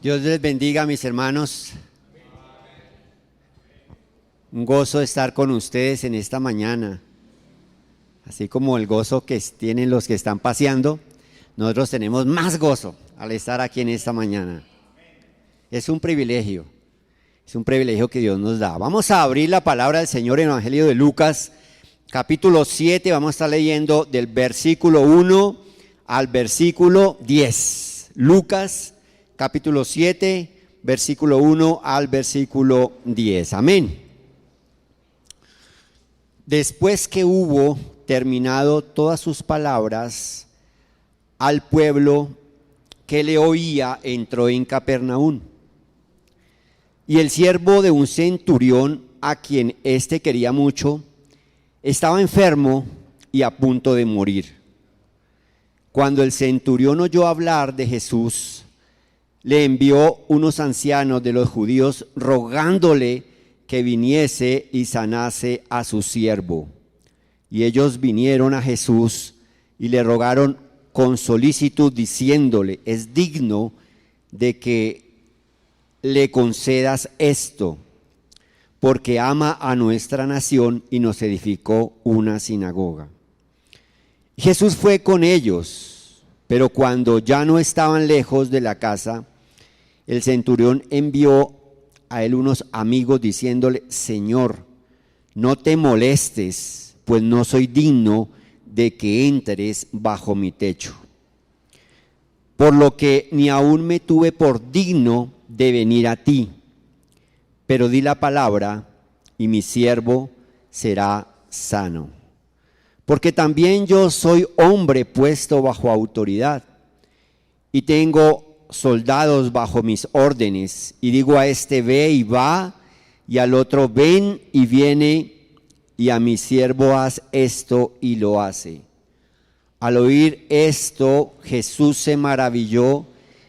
Dios les bendiga, mis hermanos. Un gozo estar con ustedes en esta mañana. Así como el gozo que tienen los que están paseando, nosotros tenemos más gozo al estar aquí en esta mañana. Es un privilegio que Dios nos da. Vamos a abrir la palabra del Señor en el Evangelio de Lucas, capítulo 7. Vamos a estar leyendo del versículo 1 al versículo 10. Lucas, capítulo 7, versículo 1 al versículo 10. Amén. Después que hubo terminado todas sus palabras, al pueblo que le oía entró en Capernaum. Y el siervo de un centurión, a quien éste quería mucho, estaba enfermo y a punto de morir. Cuando el centurión oyó hablar de Jesús, le envió unos ancianos de los judíos rogándole que viniese y sanase a su siervo. Y ellos vinieron a Jesús y le rogaron con solicitud, diciéndole: es digno de que le concedas esto, porque ama a nuestra nación y nos edificó una sinagoga. Jesús fue con ellos, pero cuando ya no estaban lejos de la casa, el centurión envió a él unos amigos diciéndole: Señor, no te molestes, pues no soy digno de que entres bajo mi techo. Por lo que ni aún me tuve por digno de venir a ti, pero di la palabra y mi siervo será sano. Porque también yo soy hombre puesto bajo autoridad y tengo soldados bajo mis órdenes, y digo a este ve y va, y al otro ven y viene, y a mi siervo haz esto y lo hace. Al oír esto, Jesús se maravilló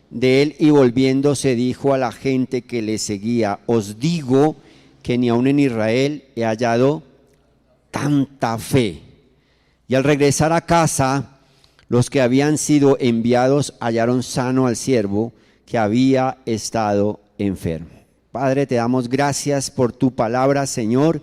de él y volviéndose dijo a la gente que le seguía: os digo que ni aun en Israel he hallado tanta fe. Y al regresar a casa, los que habían sido enviados hallaron sano al siervo que había estado enfermo. Padre, te damos gracias por tu palabra, Señor.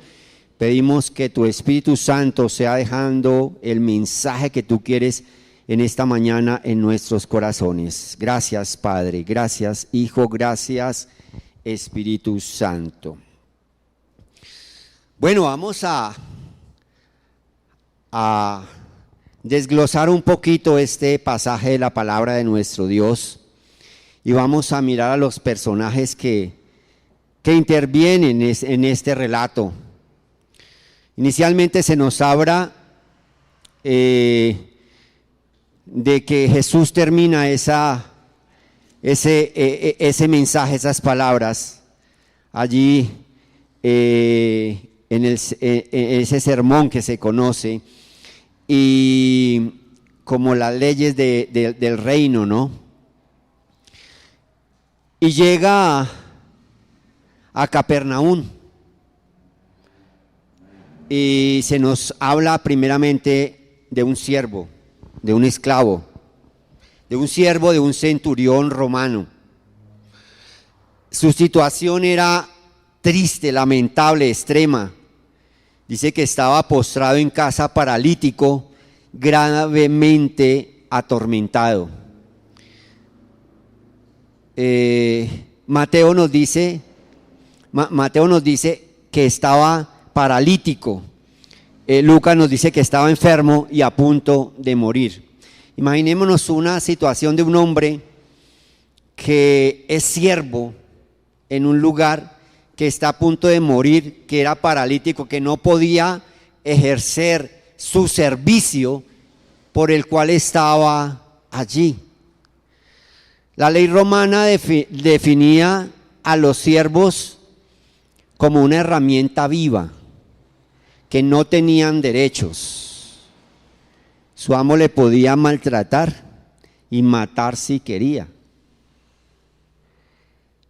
Pedimos que tu Espíritu Santo sea dejando el mensaje que tú quieres en esta mañana en nuestros corazones. Gracias, Padre. Gracias, Hijo. Gracias, Espíritu Santo. Bueno, vamos a desglosar un poquito este pasaje de la palabra de nuestro Dios y vamos a mirar a los personajes que intervienen en este relato. Inicialmente se nos habla de que Jesús termina ese mensaje, esas palabras allí en ese sermón que se conoce y como las leyes del reino, ¿no? Y llega a Capernaum y se nos habla primeramente de un siervo, de un esclavo, de un siervo de un centurión romano. Su situación era triste, lamentable, extrema. Dice que estaba postrado en casa, paralítico, gravemente atormentado. Mateo nos dice que estaba paralítico. Lucas nos dice que estaba enfermo y a punto de morir. Imaginémonos una situación de un hombre que es siervo en un lugar que está a punto de morir, que era paralítico, que no podía ejercer su servicio por el cual estaba allí. La ley romana definía a los siervos como una herramienta viva, que no tenían derechos. Su amo le podía maltratar y matar si quería.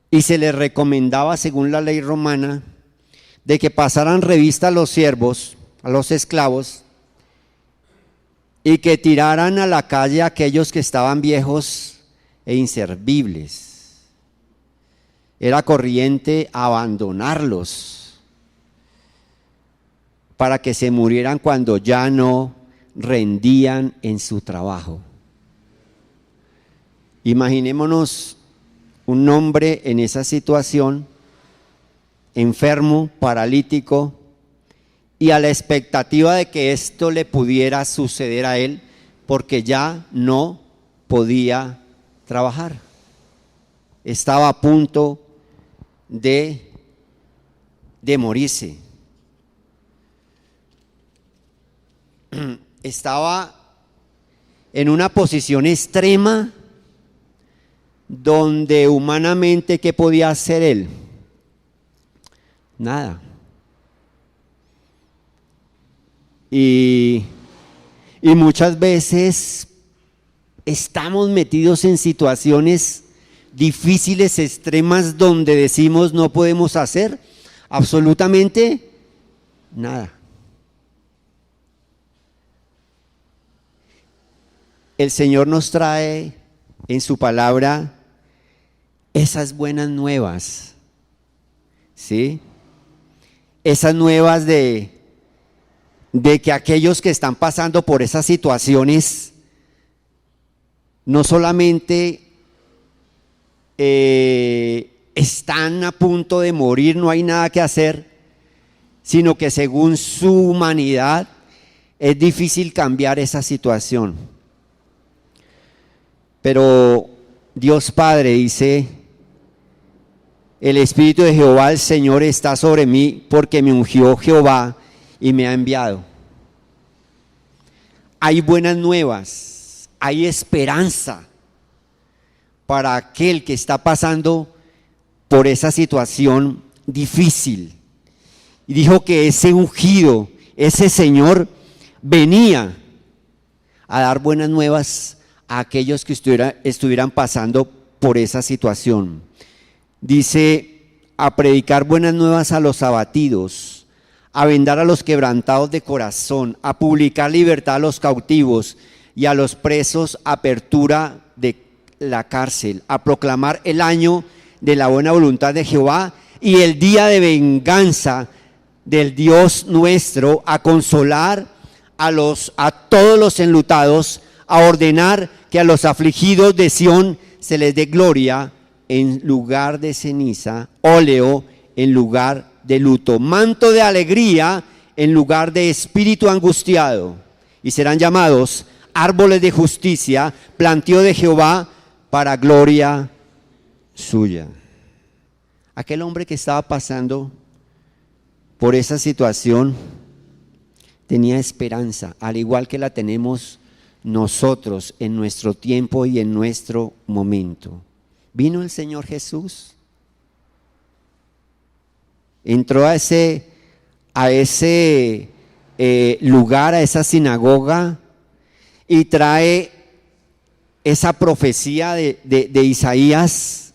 Y se les recomendaba, según la ley romana, de que pasaran revista a los siervos, a los esclavos, y que tiraran a la calle a aquellos que estaban viejos e inservibles. era corriente abandonarlos para que se murieran cuando ya no rendían en su trabajo. Imaginémonos un hombre en esa situación, enfermo, paralítico, y a la expectativa de que esto le pudiera suceder a él, porque ya no podía trabajar. Estaba a punto de morirse. Estaba en una posición extrema donde humanamente, ¿qué podía hacer él? Nada. Y muchas veces estamos metidos en situaciones difíciles, extremas, donde decimos no podemos hacer absolutamente nada. El Señor nos trae en su palabra esas buenas nuevas, ¿sí? Esas nuevas de que aquellos que están pasando por esas situaciones no solamente están a punto de morir, no hay nada que hacer, sino que según su humanidad es difícil cambiar esa situación. Pero Dios Padre dice: el Espíritu de Jehová el Señor está sobre mí, porque me ungió Jehová y me ha enviado. Hay buenas nuevas, hay esperanza para aquel que está pasando por esa situación difícil. Y dijo que ese ungido, ese Señor, venía a dar buenas nuevas a aquellos que estuvieran pasando por esa situación. Dice: a predicar buenas nuevas a los abatidos, a vendar a los quebrantados de corazón, a publicar libertad a los cautivos y a los presos apertura de la cárcel, a proclamar el año de la buena voluntad de Jehová y el día de venganza del Dios nuestro, a consolar a todos los enlutados, a ordenar que a los afligidos de Sión se les dé gloria en lugar de ceniza, óleo en lugar de luto, manto de alegría en lugar de espíritu angustiado, y serán llamados árboles de justicia, plantío de Jehová para gloria suya. Aquel hombre que estaba pasando por esa situación tenía esperanza, al igual que la tenemos nosotros en nuestro tiempo y en nuestro momento. Vino el Señor Jesús, entró a ese lugar, a esa sinagoga, y trae esa profecía de Isaías,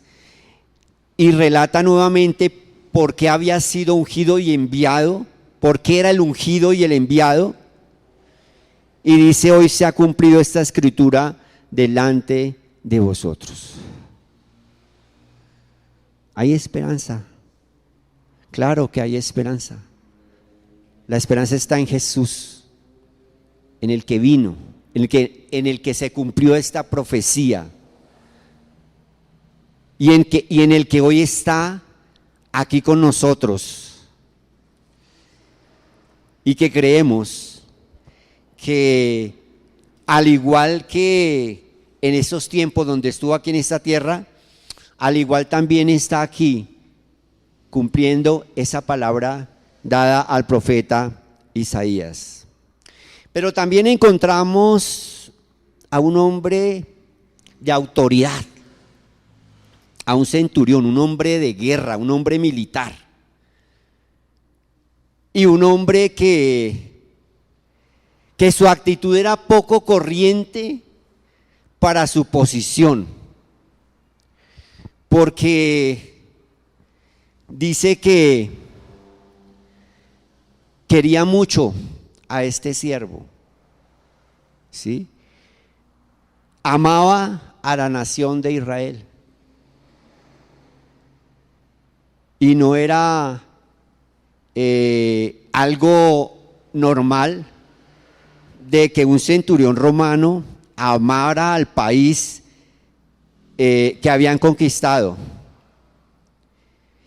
y relata nuevamente por qué había sido ungido y enviado, por qué era el ungido y el enviado, y dice: hoy se ha cumplido esta escritura delante de vosotros. Hay esperanza, claro que hay esperanza. La esperanza está en Jesús, en el que vino, en el que se cumplió esta profecía, y en el que hoy está aquí con nosotros, y que creemos que al igual que en esos tiempos donde estuvo aquí en esta tierra, al igual también está aquí cumpliendo esa palabra dada al profeta Isaías. Pero también encontramos a un hombre de autoridad, a un centurión, un hombre de guerra, un hombre militar, y un hombre que su actitud era poco corriente para su posición, porque dice que quería mucho a este siervo, ¿sí? Amaba a la nación de Israel. y no era algo normal de que un centurión romano amara al país que habían conquistado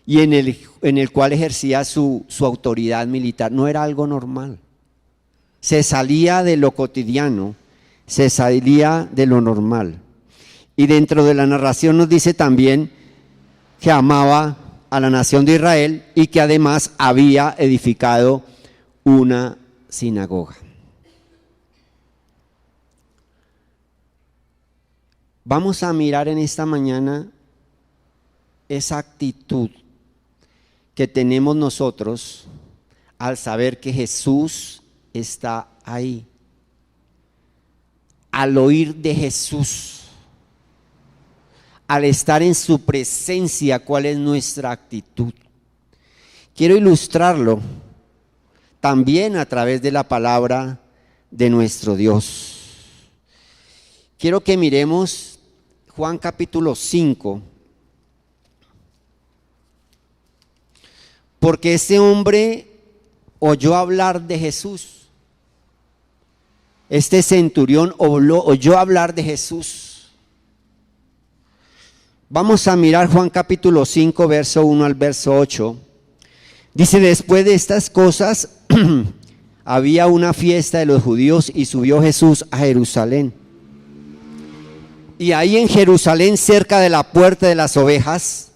y en el cual ejercía su autoridad militar. No era algo normal. Se salía de lo cotidiano, se salía de lo normal. Y dentro de la narración nos dice también que amaba a la nación de Israel y que además había edificado una sinagoga. Vamos a mirar en esta mañana esa actitud que tenemos nosotros al saber que Jesús está ahí. Al oír de Jesús, al estar en su presencia, ¿cuál es nuestra actitud? Quiero ilustrarlo también a través de la palabra de nuestro Dios. Quiero que miremos Juan capítulo 5, porque este hombre oyó hablar de Jesús. Este centurión oyó hablar de Jesús. Vamos a mirar Juan capítulo 5, verso 1 al verso 8. Dice: después de estas cosas, había una fiesta de los judíos y subió Jesús a Jerusalén. Y ahí en Jerusalén, cerca de la puerta de las ovejas,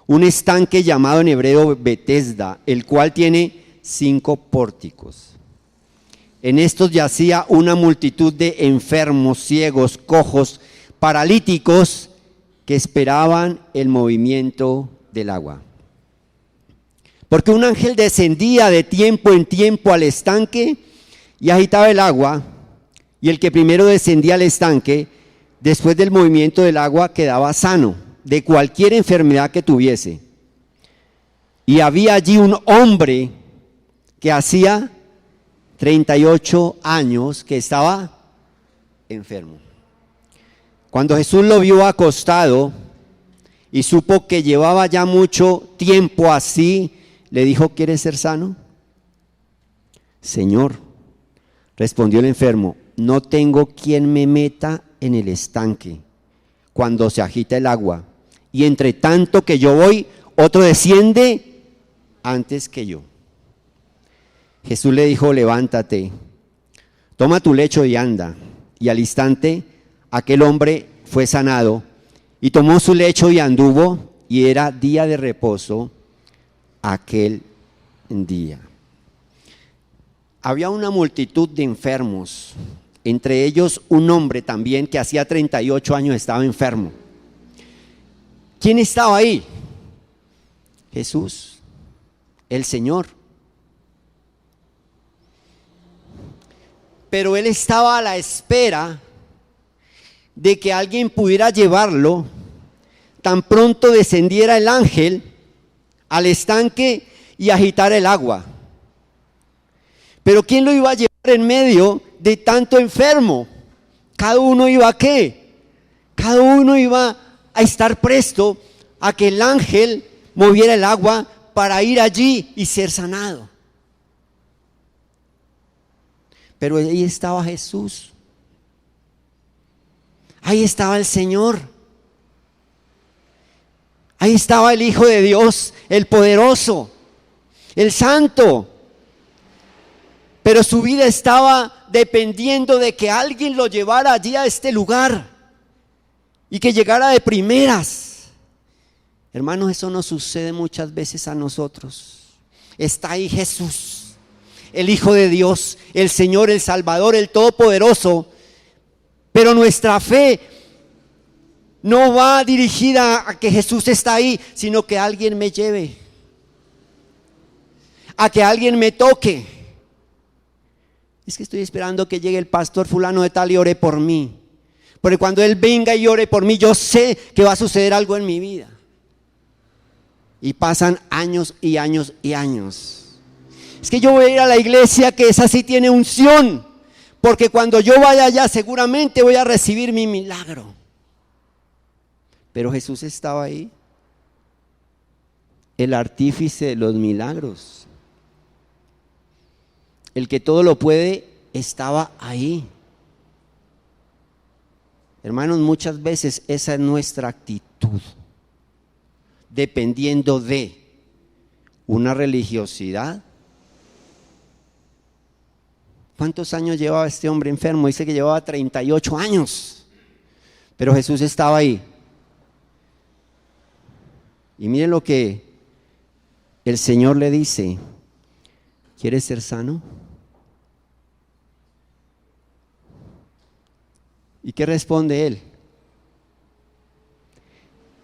un estanque llamado en hebreo Betesda, el cual tiene 5 pórticos. En estos yacía una multitud de enfermos, ciegos, cojos, paralíticos, que esperaban el movimiento del agua. Porque un ángel descendía de tiempo en tiempo al estanque y agitaba el agua, y el que primero descendía al estanque, después del movimiento del agua, quedaba sano de cualquier enfermedad que tuviese. Y había allí un hombre que hacía 38 años que estaba enfermo. Cuando Jesús lo vio acostado y supo que llevaba ya mucho tiempo así, le dijo: ¿quieres ser sano? Señor, respondió el enfermo, no tengo quien me meta en el estanque cuando se agita el agua, y entre tanto que yo voy, otro desciende antes que yo. Jesús le dijo: levántate, toma tu lecho y anda. Y al instante aquel hombre fue sanado y tomó su lecho y anduvo, y era día de reposo aquel día. Había una multitud de enfermos, entre ellos un hombre también que hacía 38 años estaba enfermo. ¿Quién estaba ahí? Jesús, el Señor. Pero él estaba a la espera de que alguien pudiera llevarlo. Tan pronto descendiera el ángel al estanque y agitara el agua. Pero ¿quién lo iba a llevar en medio de tanto enfermo? Cada uno iba a ¿qué? Cada uno iba a estar presto a que el ángel moviera el agua para ir allí y ser sanado. Pero ahí estaba Jesús. Ahí estaba el Señor. Ahí estaba el Hijo de Dios, el poderoso, el santo. Pero su vida estaba dependiendo de que alguien lo llevara allí a este lugar y que llegara de primeras. Hermanos, eso nos sucede muchas veces a nosotros. Está ahí Jesús, el Hijo de Dios, el Señor, el Salvador, el Todopoderoso. Pero nuestra fe no va dirigida a que Jesús está ahí, sino que alguien me lleve, a que alguien me toque. Es que estoy esperando que llegue el pastor fulano de tal y ore por mí. Porque cuando él venga y ore por mí, yo sé que va a suceder algo en mi vida. Y pasan años y años y años. Es que yo voy a ir a la iglesia que esa sí tiene unción, porque cuando yo vaya allá seguramente voy a recibir mi milagro. Pero Jesús estaba ahí. el artífice de los milagros. El que todo lo puede estaba ahí. Hermanos, muchas veces esa es nuestra actitud, dependiendo de una religiosidad. ¿Cuántos años llevaba este hombre enfermo? Dice que llevaba 38 años, pero Jesús estaba ahí. Y miren lo que el Señor le dice: ¿quieres ser sano? ¿Y qué responde él?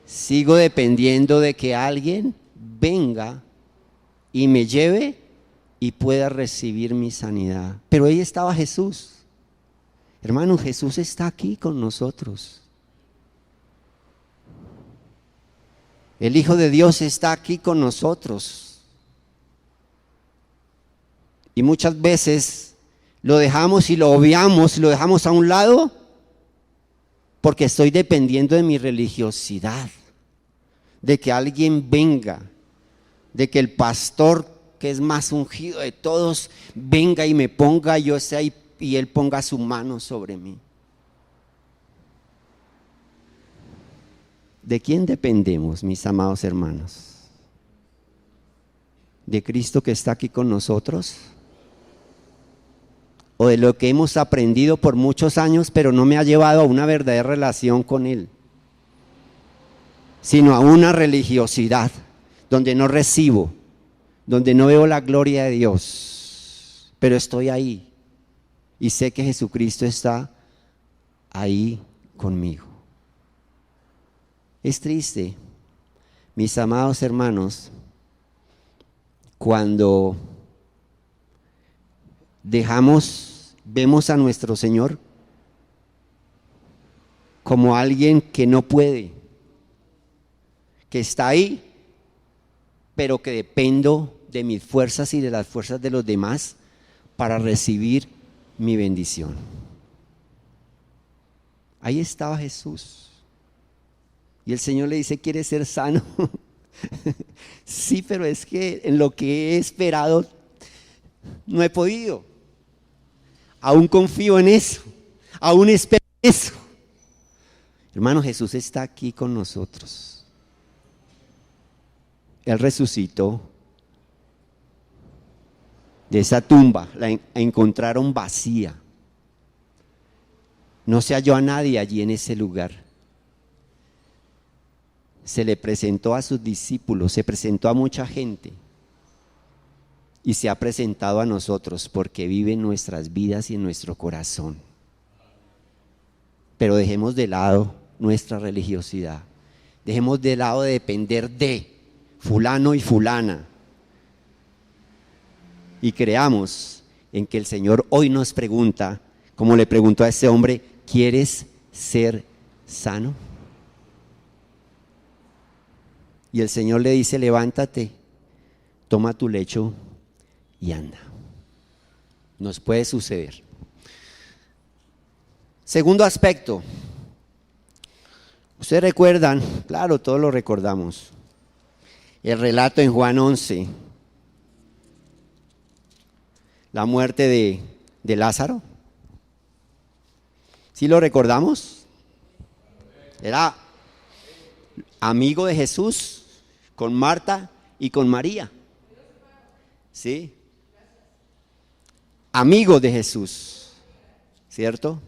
Sigo dependiendo de que alguien venga y me lleve y pueda recibir mi sanidad. Pero ahí estaba Jesús. Hermanos, Jesús está aquí con nosotros. El Hijo de Dios está aquí con nosotros. Y muchas veces lo dejamos y lo obviamos, lo dejamos a un lado, porque estoy dependiendo de mi religiosidad, de que alguien venga, de que el pastor, que es más ungido de todos, venga y me ponga, yo esté ahí y él ponga su mano sobre mí. ¿De quién dependemos, mis amados hermanos? ¿De Cristo que está aquí con nosotros? ¿O de lo que hemos aprendido por muchos años, pero no me ha llevado a una verdadera relación con Él, sino a una religiosidad donde no recibo, donde no veo la gloria de Dios, pero estoy ahí y sé que Jesucristo está ahí conmigo? Es triste, mis amados hermanos, cuando vemos a nuestro Señor como alguien que no puede, que está ahí, pero que dependo de mis fuerzas y de las fuerzas de los demás para recibir mi bendición. Ahí estaba Jesús. Y el Señor le dice: ¿quieres ser sano? Sí, pero es que en lo que he esperado no he podido. Aún confío en eso, aún espero en eso. Hermano, Jesús está aquí con nosotros. Él resucitó. De esa tumba la encontraron vacía. No se halló a nadie allí en ese lugar. Se le presentó a sus discípulos, se presentó a mucha gente y se ha presentado a nosotros porque vive en nuestras vidas y en nuestro corazón. Pero dejemos de lado nuestra religiosidad, dejemos de lado de depender de fulano y fulana y creamos en que el Señor hoy nos pregunta, como le preguntó a ese hombre: ¿quieres ser sano? Y el Señor le dice: levántate, toma tu lecho y anda. Nos puede suceder. Segundo aspecto. Ustedes recuerdan, claro, todos lo recordamos, el relato en Juan 11, la muerte de Lázaro. ¿Sí lo recordamos? Era amigo de Jesús, con Marta y con María. ¿Sí? Amigo de Jesús, ¿cierto?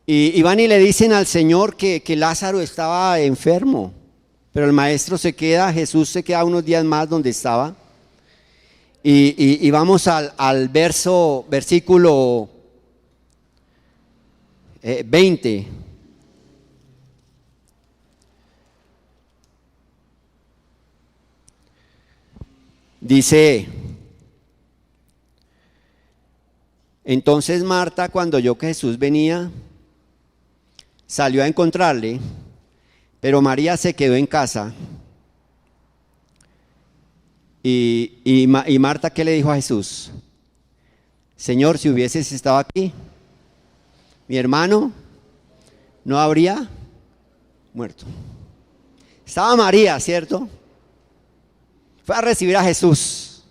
Y van y le dicen al Señor que Lázaro estaba enfermo, pero el maestro Jesús se queda unos días más donde estaba. Y vamos al versículo 20. Dice: entonces Marta, cuando oyó que Jesús venía, salió a encontrarle, pero María se quedó en casa. Y Marta, ¿qué le dijo a Jesús? Señor, si hubieses estado aquí, mi hermano no habría muerto. Estaba María, ¿cierto? Fue a recibir a Jesús.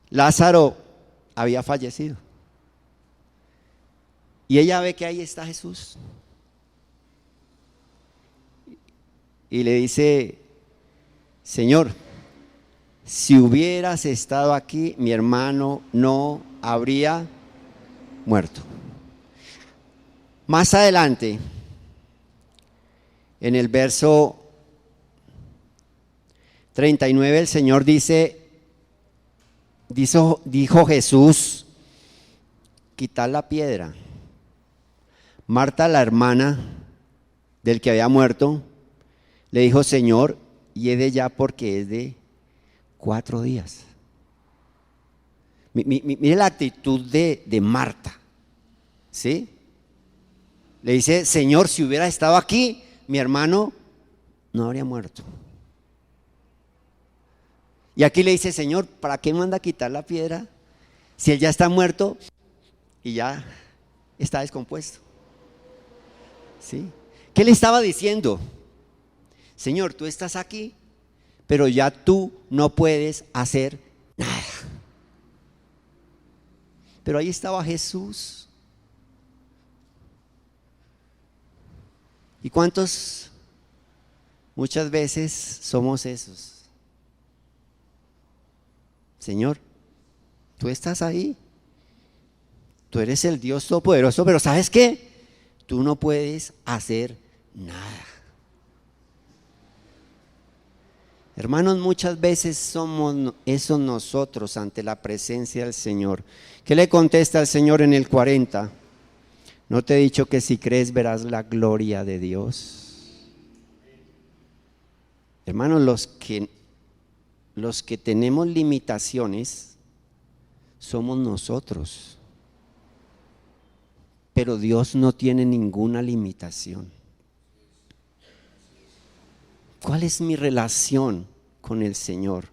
Lázaro había fallecido. Y ella ve que ahí está Jesús. Y le dice: Señor, si hubieras estado aquí, mi hermano no habría muerto. Más adelante, en el verso 39, el Señor dijo Jesús: quitad la piedra. Marta, la hermana del que había muerto, le dijo: Señor, hiede ya, porque es de 4 días. Mire la actitud de Marta, ¿sí? Le dice: Señor, si hubiera estado aquí, mi hermano no habría muerto. Y aquí le dice: Señor, ¿para qué manda quitar la piedra si él ya está muerto y ya está descompuesto? ¿Sí? ¿Qué le estaba diciendo? Señor, tú estás aquí, pero ya tú no puedes hacer nada. Pero ahí estaba Jesús. ¿Y cuántos muchas veces somos esos? Señor, tú estás ahí. Tú eres el Dios Todopoderoso, pero ¿sabes qué? Tú no puedes hacer nada. Hermanos, muchas veces somos esos nosotros ante la presencia del Señor. ¿Qué le contesta el Señor en el 40? ¿No te he dicho que si crees verás la gloria de Dios? Hermanos, los que tenemos limitaciones somos nosotros. Pero Dios no tiene ninguna limitación. ¿Cuál es mi relación con el Señor?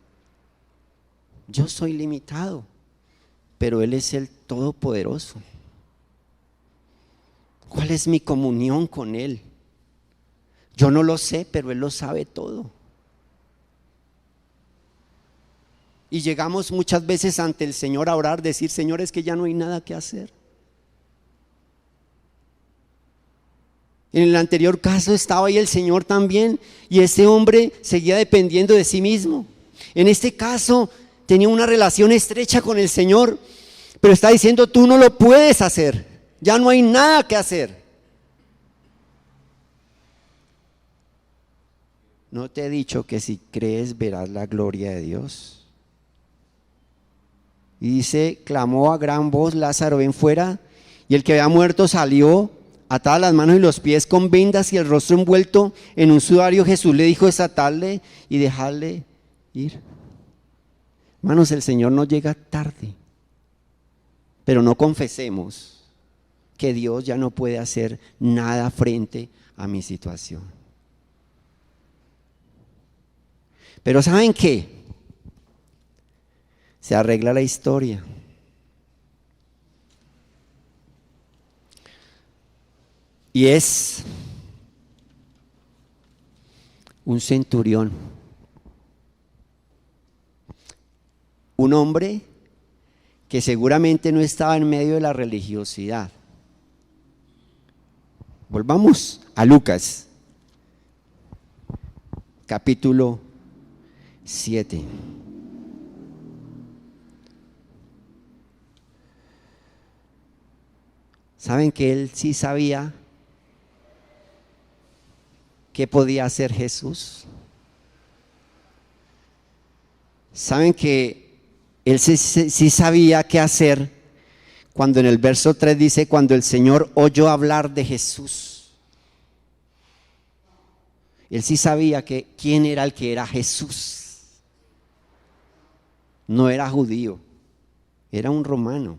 Yo soy limitado, pero Él es el Todopoderoso. ¿Cuál es mi comunión con Él? Yo no lo sé, pero Él lo sabe todo. Y llegamos muchas veces ante el Señor a orar, decir: Señor, es que ya no hay nada que hacer. En el anterior caso estaba ahí el Señor también, y ese hombre seguía dependiendo de sí mismo. En este caso tenía una relación estrecha con el Señor, pero está diciendo: tú no lo puedes hacer, ya no hay nada que hacer. ¿No te he dicho que si crees verás la gloria de Dios? Y dice: clamó a gran voz: Lázaro, ven fuera. Y el que había muerto salió, atadas las manos y los pies con vendas y el rostro envuelto en un sudario. Jesús le dijo: desatarle y dejarle ir. Hermanos, el Señor no llega tarde, pero no confesemos que Dios ya no puede hacer nada frente a mi situación. Pero ¿saben qué? Se arregla la historia. Y es un centurión, un hombre que seguramente no estaba en medio de la religiosidad. Volvamos a Lucas, capítulo 7. ¿Saben que él sí sabía qué podía hacer Jesús? ¿Saben que él sí sabía qué hacer cuando en el verso 3 dice: cuando el Señor oyó hablar de Jesús? Él sí sabía quién era el que era Jesús. No era judío, era un romano,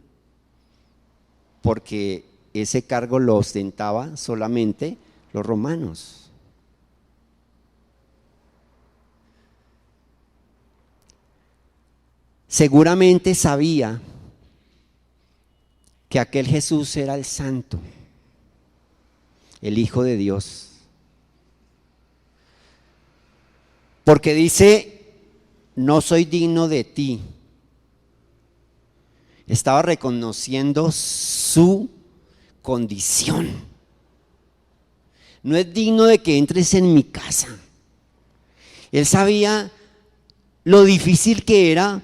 porque ese cargo lo ostentaba solamente los romanos. Seguramente sabía que aquel Jesús era el santo, el Hijo de Dios. Porque dice, no soy digno de ti. Estaba reconociendo su condición. No es digno de que entres en mi casa. Él sabía lo difícil que era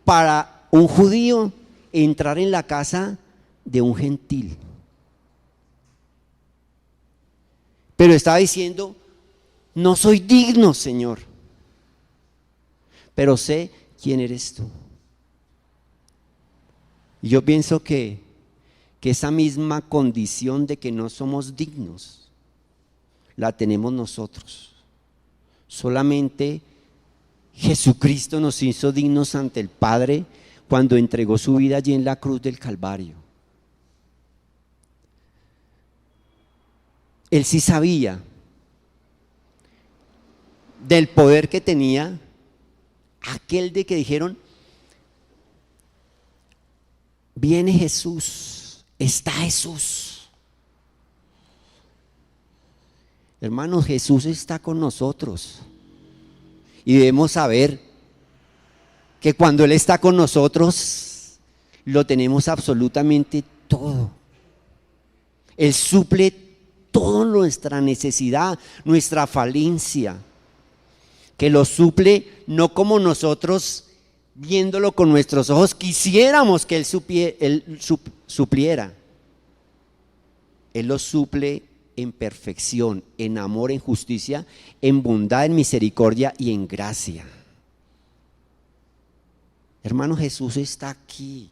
para un judío entrar en la casa de un gentil. Pero estaba diciendo, no soy digno, Señor, pero sé quién eres tú. Y yo pienso que esa misma condición de que no somos dignos, la tenemos nosotros. Solamente Jesucristo nos hizo dignos ante el Padre cuando entregó su vida allí en la cruz del Calvario. Él sí sabía del poder que tenía aquel de que dijeron, viene Jesús, está Jesús. Hermanos, Jesús está con nosotros y debemos saber que cuando Él está con nosotros lo tenemos absolutamente todo. Él suple toda nuestra necesidad, nuestra falencia, que lo suple no como nosotros viéndolo con nuestros ojos quisiéramos que Él supliera. Él lo suple en perfección, en amor, en justicia, en bondad, en misericordia y en gracia. Hermano, Jesús está aquí,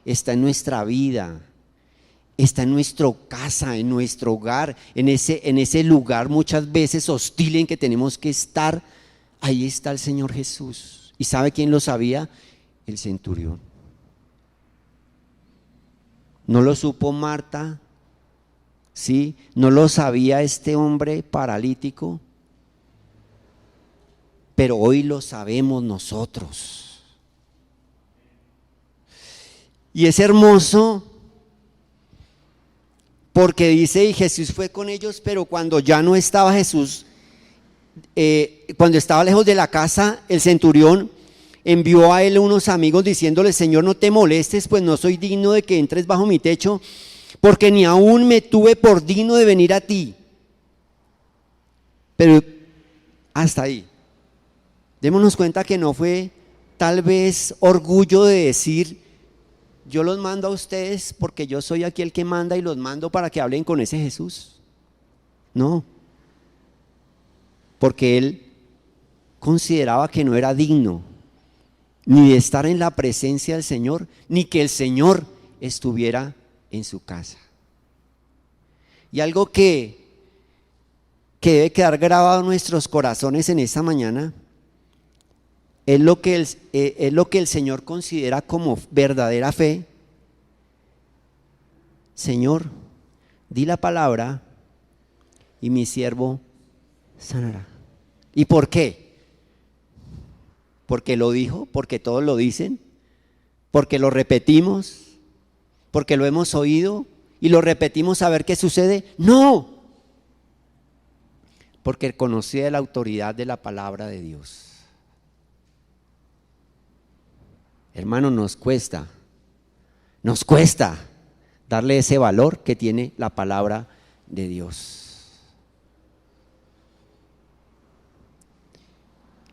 está en nuestra vida, está en nuestra casa, en nuestro hogar, en ese lugar muchas veces hostil en que tenemos que estar. Ahí está el Señor Jesús. ¿Y sabe quién lo sabía? El centurión. ¿No lo supo Marta? ¿Sí? ¿No lo sabía este hombre paralítico? Pero hoy lo sabemos nosotros. Y es hermoso porque dice, y Jesús fue con ellos, pero cuando ya no estaba Jesús, cuando estaba lejos de la casa, el centurión envió a él unos amigos diciéndole, Señor, no te molestes, pues no soy digno de que entres bajo mi techo, porque ni aún me tuve por digno de venir a ti. Pero hasta ahí. Démonos cuenta que no fue tal vez orgullo de decir, yo los mando a ustedes porque yo soy aquí el que manda y los mando para que hablen con ese Jesús. No, porque él consideraba que no era digno ni de estar en la presencia del Señor, ni que el Señor estuviera en su casa. Y algo que debe quedar grabado en nuestros corazones en esta mañana es lo que el Señor considera como verdadera fe. Señor, di la palabra y mi siervo sanará. ¿Y por qué? Porque lo dijo, porque todos lo dicen, porque lo repetimos, porque lo hemos oído y lo repetimos a ver qué sucede. No, porque conocía la autoridad de la palabra de Dios. Hermano, nos cuesta darle ese valor que tiene la palabra de Dios.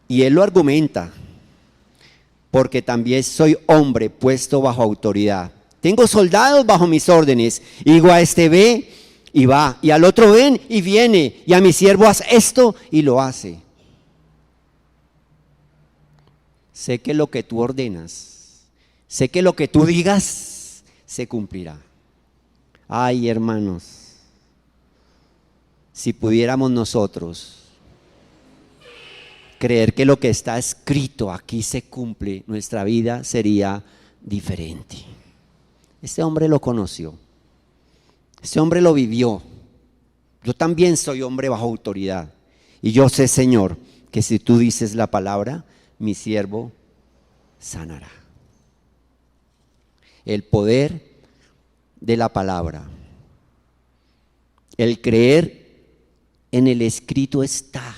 Y él lo argumenta, porque también soy hombre puesto bajo autoridad. Tengo soldados bajo mis órdenes. Y digo a este ve y va, y al otro ven y viene, y a mi siervo haz esto y lo hace. Sé que lo que tú ordenas, sé que lo que tú digas se cumplirá. Ay, hermanos, si pudiéramos nosotros creer que lo que está escrito aquí se cumple, nuestra vida sería diferente. Este hombre lo conoció, este hombre lo vivió. Yo también soy hombre bajo autoridad y yo sé, Señor, que si tú dices la palabra, mi siervo sanará. El poder de la palabra, el creer en el escrito está.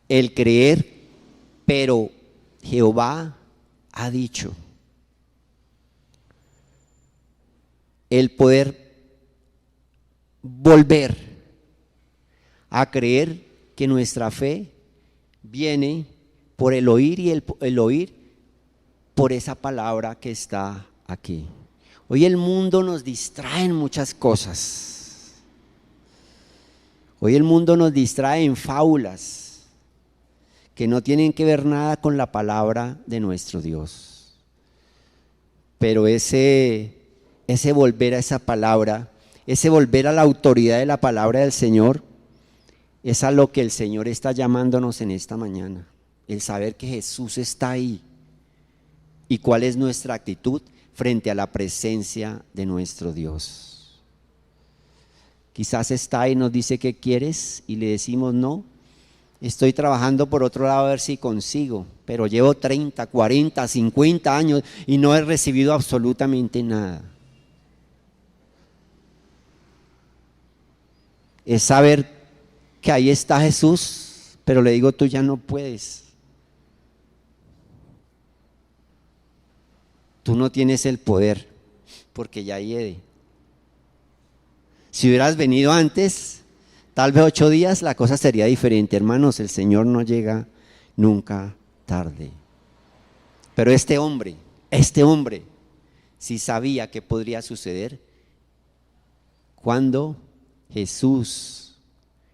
el creer, pero Jehová ha dicho. El poder volver a creer que nuestra fe viene por el oír y el oír por esa palabra que está aquí. Hoy el mundo nos distrae en muchas cosas. Hoy el mundo nos distrae en fábulas que no tienen que ver nada con la palabra de nuestro Dios. Pero ese volver a esa palabra, ese volver a la autoridad de la palabra del Señor, es a lo que el Señor está llamándonos en esta mañana. El saber que Jesús está ahí y cuál es nuestra actitud frente a la presencia de nuestro Dios. Quizás está ahí y nos dice ¿qué quieres? Y le decimos no, estoy trabajando por otro lado a ver si consigo, pero llevo 30, 40, 50 años y no he recibido absolutamente nada. Es saber que ahí está Jesús, pero le digo tú ya no puedes. Tú no tienes el poder, porque ya hiede. Si hubieras venido antes, tal vez 8 días, la cosa sería diferente. Hermanos, el Señor no llega nunca tarde. Pero este hombre, sí sabía que podría suceder cuando Jesús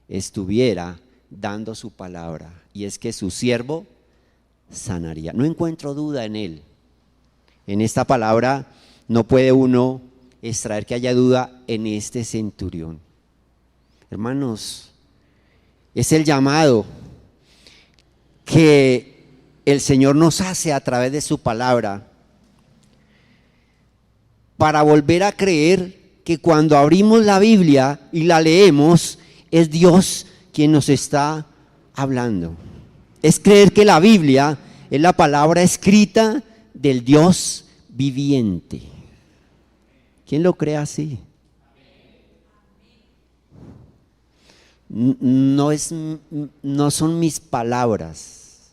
estuviera dando su palabra. Y es que su siervo sanaría. No encuentro duda en él. En esta palabra no puede uno extraer que haya duda en este centurión. Hermanos, es el llamado que el Señor nos hace a través de su palabra para volver a creer que cuando abrimos la Biblia y la leemos, es Dios quien nos está hablando. Es creer que la Biblia es la palabra escrita del Dios viviente. ¿Quién lo cree así? No son mis palabras,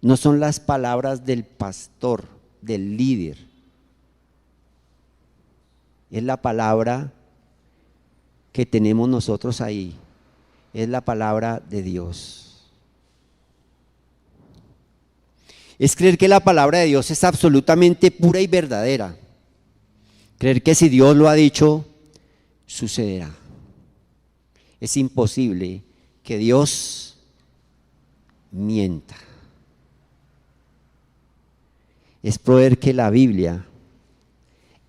no son las palabras del pastor, del líder. Es la palabra que tenemos nosotros ahí, es la palabra de Dios. Es creer que la palabra de Dios es absolutamente pura y verdadera. Creer que si Dios lo ha dicho, sucederá. Es imposible que Dios mienta. Es proveer que la Biblia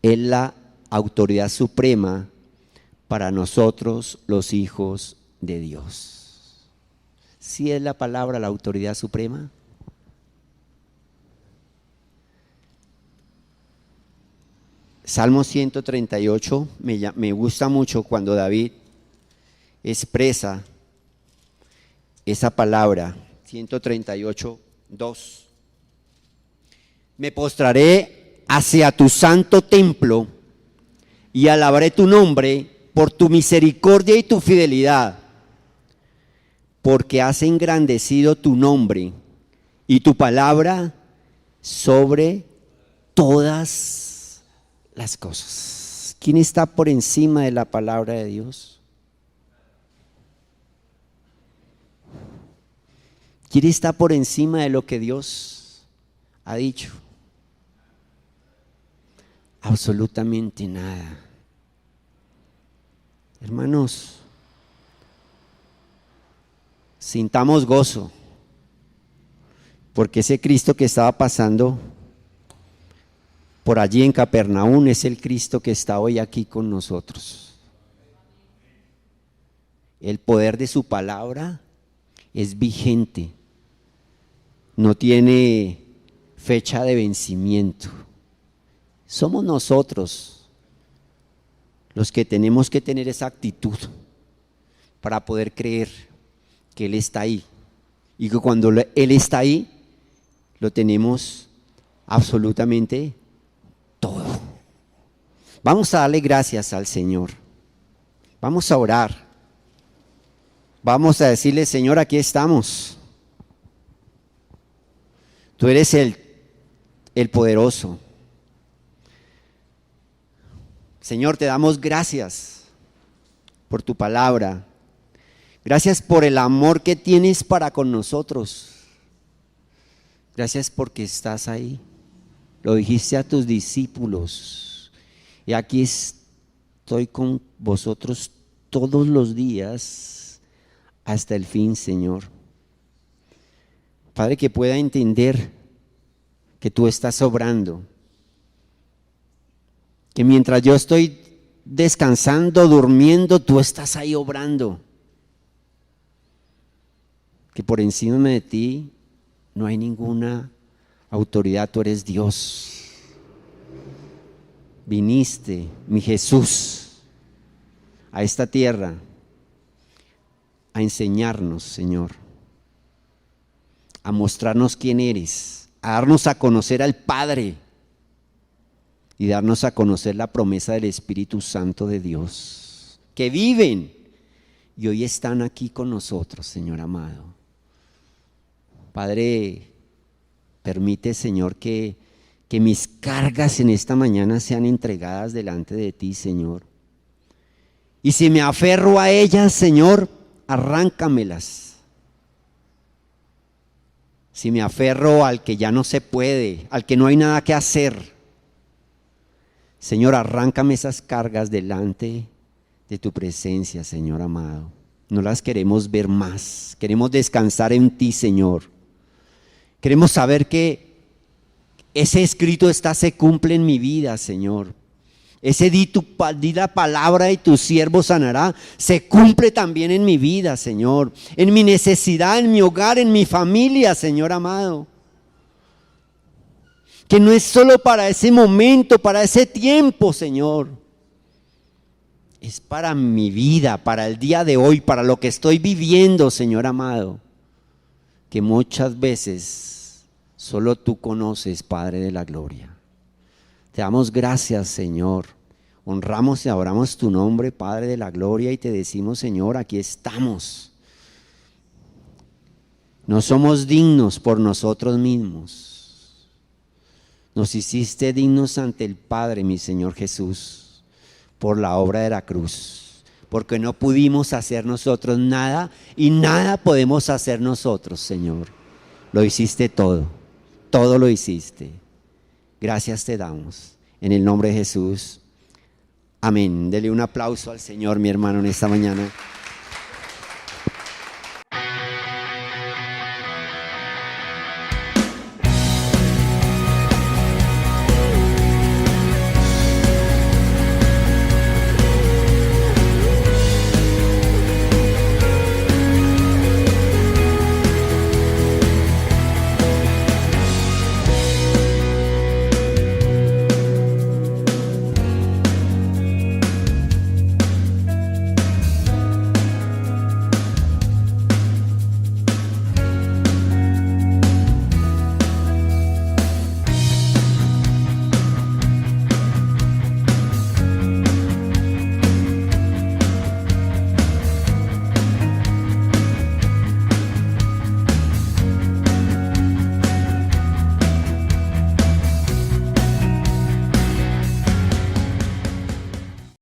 es la autoridad suprema para nosotros los hijos de Dios. ¿Sí es la palabra la autoridad suprema? Salmo 138, me gusta mucho cuando David expresa esa palabra. 138, 2. Me postraré hacia tu santo templo y alabaré tu nombre por tu misericordia y tu fidelidad, porque has engrandecido tu nombre y tu palabra sobre todas las cosas. ¿Quién está por encima de la palabra de Dios? ¿Quién está por encima de lo que Dios ha dicho? Absolutamente nada. Hermanos, sintamos gozo, porque ese Cristo que estaba pasando por allí en Capernaum es el Cristo que está hoy aquí con nosotros. El poder de su palabra es vigente, no tiene fecha de vencimiento. Somos nosotros los que tenemos que tener esa actitud para poder creer que Él está ahí y que cuando Él está ahí lo tenemos absolutamente todo. Vamos a darle gracias al Señor. Vamos a orar. Vamos a decirle: Señor, aquí estamos. Tú eres el poderoso. Señor, te damos gracias por tu palabra. Gracias por el amor que tienes para con nosotros. Gracias porque estás ahí. Lo dijiste a tus discípulos. Y aquí estoy con vosotros todos los días hasta el fin, Señor. Padre, que pueda entender que tú estás obrando. Que mientras yo estoy descansando, durmiendo, tú estás ahí obrando. Que por encima de ti no hay ninguna autoridad, tú eres Dios. Viniste, mi Jesús, a esta tierra a enseñarnos, Señor, a mostrarnos quién eres, a darnos a conocer al Padre y darnos a conocer la promesa del Espíritu Santo de Dios, que viven y hoy están aquí con nosotros, Señor amado. Padre, permite, Señor, que mis cargas en esta mañana sean entregadas delante de ti, Señor. Y si me aferro a ellas, Señor, arráncamelas. Si me aferro al que ya no se puede, al que no hay nada que hacer, Señor, arráncame esas cargas delante de tu presencia, Señor amado. No las queremos ver más, queremos descansar en ti, Señor. Queremos saber que ese escrito se cumple en mi vida, Señor. Ese di la palabra y tu siervo sanará, se cumple también en mi vida, Señor. En mi necesidad, en mi hogar, en mi familia, Señor amado. Que no es solo para ese momento, para ese tiempo, Señor. Es para mi vida, para el día de hoy, para lo que estoy viviendo, Señor amado. Que muchas veces solo tú conoces, Padre de la gloria. Te damos gracias, Señor. Honramos y adoramos tu nombre, Padre de la gloria, y te decimos, Señor, aquí estamos. No somos dignos por nosotros mismos. Nos hiciste dignos ante el Padre, mi Señor Jesús, por la obra de la cruz. Porque no pudimos hacer nosotros nada y nada podemos hacer nosotros, Señor. Lo hiciste todo, todo lo hiciste. Gracias te damos, en el nombre de Jesús. Amén. Dele un aplauso al Señor, mi hermano, en esta mañana.